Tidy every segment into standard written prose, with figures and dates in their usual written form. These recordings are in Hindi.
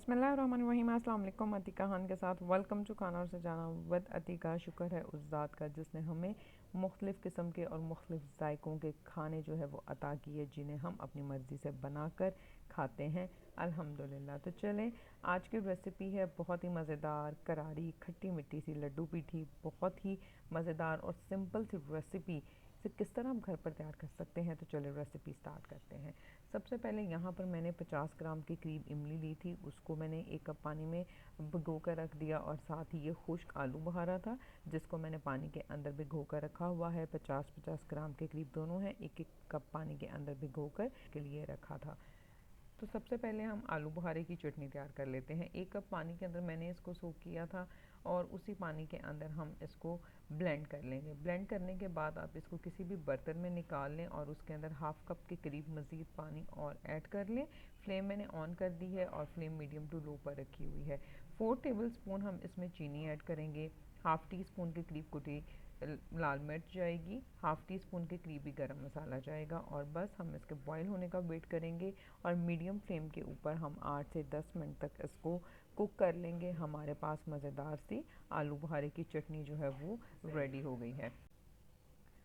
बिस्मिल्लाहिर्रहमानिर्रहीम। अस्सलाम वालेकुम। अतीका खान के साथ वेलकम टू खाना और सजाना विद अतीका। शुक्र है उस ज़ात का जिसने हमें मुख्तलिफ़ किस्म के और मुख्तलिफ़ जायकों के खाने जो है वो अता किए, जिन्हें हम अपनी मर्ज़ी से बनाकर खाते हैं अल्हम्दुलिल्लाह। तो चलें, आज की रेसिपी है बहुत ही मज़ेदार, करारी, खट्टी मिट्टी सी लड्डू पीठी। बहुत ही मज़ेदार और सिंपल सी रेसिपी से किस तरह हम घर पर तैयार कर सकते हैं। तो चलिए रेसिपी स्टार्ट करते हैं। सबसे पहले यहाँ पर मैंने 50 ग्राम के करीब इमली ली थी। उसको मैंने 1 कप पानी में भिगो कर रख दिया और साथ ही ये खुश्क आलू बुखारा था जिसको मैंने पानी के अंदर भिगो कर रखा हुआ है। 50-50 ग्राम के करीब दोनों हैं, 1-1 कप पानी के अंदर भिगो कर के लिए रखा था। तो सबसे पहले हम आलू बुखारे की चटनी तैयार कर लेते हैं। 1 कप पानी के अंदर मैंने इसको सोक किया था और उसी पानी के अंदर हम इसको ब्लेंड कर लेंगे। ब्लेंड करने के बाद आप इसको किसी भी बर्तन में निकाल लें और उसके अंदर हाफ़ कप के करीब मज़ीद पानी और ऐड कर लें। फ्लेम मैंने ऑन कर दी है और फ्लेम मीडियम टू लो पर रखी हुई है। 4 टेबल स्पून हम इसमें चीनी ऐड करेंगे। हाफ़ टी स्पून के करीब कुटी लाल मिर्च जाएगी। हाफ़ टी स्पून के करीब ही गरम मसाला जाएगा और बस हम इसके बॉईल होने का वेट करेंगे और मीडियम फ्लेम के ऊपर हम 8 से 10 मिनट तक इसको कुक कर लेंगे। हमारे पास मज़ेदार सी आलू बुखारे की चटनी जो है वो रेडी हो गई है।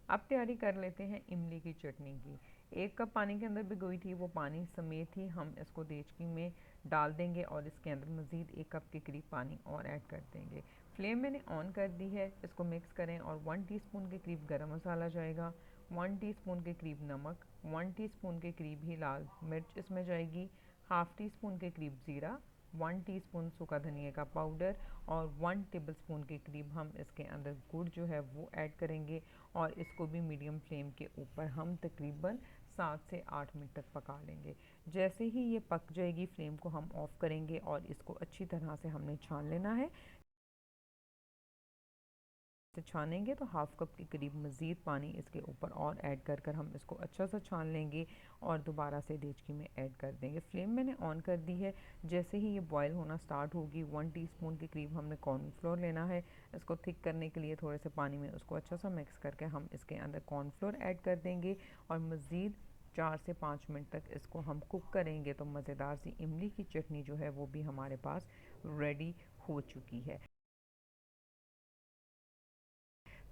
अब तैयारी कर लेते हैं इमली की चटनी की। 1 कप पानी के अंदर भिगोई थी, वो पानी समेत ही हम इसको देचकी में डाल देंगे और इसके अंदर मज़ीद 1 कप के करीब पानी और ऐड कर देंगे। फ्लेम मैंने ऑन कर दी है। इसको मिक्स करें और 1 टीस्पून के करीब गरम मसाला जाएगा, 1 टीस्पून के करीब नमक, 1 टीस्पून के करीब ही लाल मिर्च इसमें जाएगी, हाफ़ टी स्पून के करीब ज़ीरा, 1 टीस्पून सूखा धनिया का पाउडर और 1 टेबल स्पून के करीब हम इसके अंदर गुड़ जो है वो ऐड करेंगे और इसको भी मीडियम फ्लेम के ऊपर हम तकरीबन 7 से 8 मिनट तक पका लेंगे। जैसे ही ये पक जाएगी फ्लेम को हम ऑफ़ करेंगे और इसको अच्छी तरह से हमने छान लेना है। से छानेंगे तो हाफ़ कप के करीब मज़ीद पानी इसके ऊपर और ऐड कर कर हम इसको अच्छा सा छान लेंगे और दोबारा से देचकी में ऐड कर देंगे। फ्लेम मैंने ऑन कर दी है। जैसे ही ये बॉयल होना स्टार्ट होगी 1 टीस्पून के करीब हमने कॉर्नफ्लोर लेना है। इसको थिक करने के लिए थोड़े से पानी में उसको अच्छा सा मिक्स करके हम इसके अंदर कॉर्नफ्लोर ऐड कर देंगे और मज़ीद 4 से 5 मिनट तक इसको हम कुक करेंगे तो मज़ेदार सी इमली की चटनी जो है वो भी हमारे पास रेडी हो चुकी है।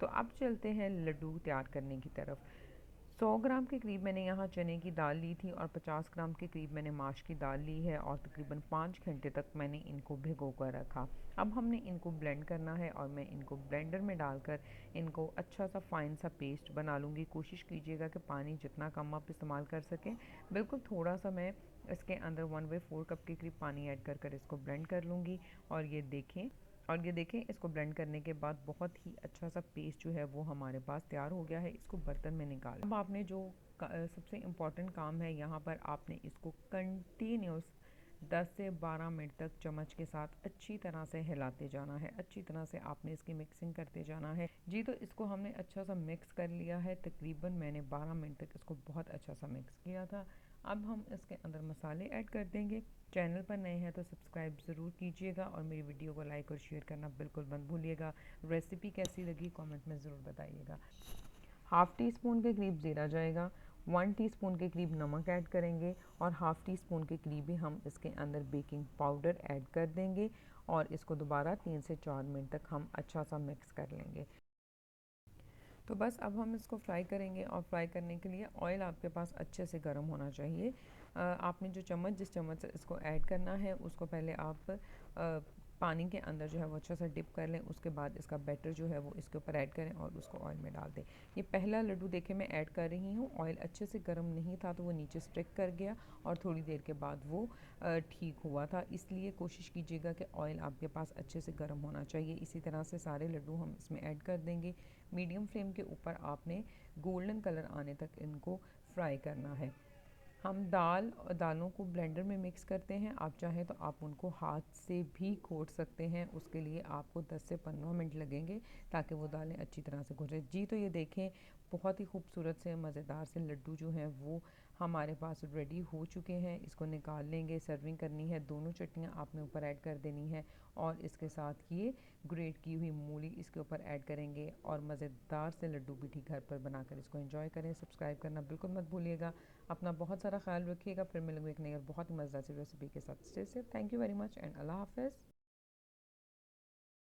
तो अब चलते हैं लड्डू तैयार करने की तरफ। 100 ग्राम के करीब मैंने यहाँ चने की दाल ली थी और 50 ग्राम के करीब मैंने माश की दाल ली है और तकरीबन 5 घंटे तक मैंने इनको भिगो कर रखा। अब हमने इनको ब्लेंड करना है और मैं इनको ब्लेंडर में डालकर इनको अच्छा सा फाइन सा पेस्ट बना लूँगी। कोशिश कीजिएगा कि पानी जितना कम आप इस्तेमाल कर सकें। बिल्कुल थोड़ा सा मैं इसके अंदर 1/4 कप के करीब पानी ऐड कर कर इसको ब्लेंड कर लूँगी और ये देखें इसको ब्लेंड करने के बाद बहुत ही अच्छा सा पेस्ट जो है वो हमारे पास तैयार हो गया है। इसको बर्तन में निकाल। अब आपने जो सबसे इम्पॉर्टेंट काम है यहाँ पर, आपने इसको कंटिन्यूस 10 से 12 मिनट तक चम्मच के साथ अच्छी तरह से हिलाते जाना है। अच्छी तरह से आपने इसकी मिक्सिंग करते जाना है जी। तो इसको हमने अच्छा सा मिक्स कर लिया है। तकरीबन मैंने 12 मिनट तक इसको बहुत अच्छा सा मिक्स किया था। अब हम इसके अंदर मसाले ऐड कर देंगे। चैनल पर नए हैं तो सब्सक्राइब ज़रूर कीजिएगा और मेरी वीडियो को लाइक और शेयर करना बिल्कुल मत भूलिएगा। रेसिपी कैसी लगी कमेंट में ज़रूर बताइएगा। हाफ़ टी स्पून के करीब ज़ीरा जाएगा, 1 टीस्पून के करीब नमक ऐड करेंगे और हाफ़ टी स्पून के करीब ही हम इसके अंदर बेकिंग पाउडर ऐड कर देंगे और इसको दोबारा 3 से 4 मिनट तक हम अच्छा सा मिक्स कर लेंगे। तो बस अब हम इसको फ्राई करेंगे और फ्राई करने के लिए ऑयल आपके पास अच्छे से गर्म होना चाहिए। आपने जो चम्मच जिस चम्मच से इसको ऐड करना है उसको पहले आप पानी के अंदर जो है वो अच्छा सा डिप कर लें। उसके बाद इसका बैटर जो है वो इसके ऊपर ऐड करें और उसको ऑयल में डाल दें। ये पहला लड्डू देखें मैं ऐड कर रही हूँ। ऑयल अच्छे से गर्म नहीं था तो वो नीचे स्टिक कर गया और थोड़ी देर के बाद वो ठीक हुआ था। इसलिए कोशिश कीजिएगा कि ऑयल आपके पास अच्छे से गर्म होना चाहिए। इसी तरह से सारे लड्डू हम इसमें ऐड कर देंगे। मीडियम फ्लेम के ऊपर आपने गोल्डन कलर आने तक इनको फ्राई करना है। हम दालों को ब्लेंडर में मिक्स करते हैं। आप चाहें तो आप उनको हाथ से भी घोट सकते हैं। उसके लिए आपको 10 से 15 मिनट लगेंगे ताकि वो दालें अच्छी तरह से घुल जाए जी। तो ये देखें बहुत ही खूबसूरत से मज़ेदार से लड्डू जो हैं वो हमारे पास रेडी हो चुके हैं। इसको निकाल लेंगे, सर्विंग करनी है। दोनों चटनियाँ आपने ऊपर ऐड कर देनी है और इसके साथ ये ग्रेट की हुई मूली इसके ऊपर ऐड करेंगे और मज़ेदार से लड्डू भी ठीक घर पर बनाकर इसको एंजॉय करें। सब्सक्राइब करना बिल्कुल मत भूलिएगा। अपना बहुत सारा ख्याल रखिएगा। फिर मिलूंगी एक नई और बहुत ही मज़ेदार सी रेसिपी के साथ। Stay safe. Thank you very much and अल्लाह हाफ़िज़।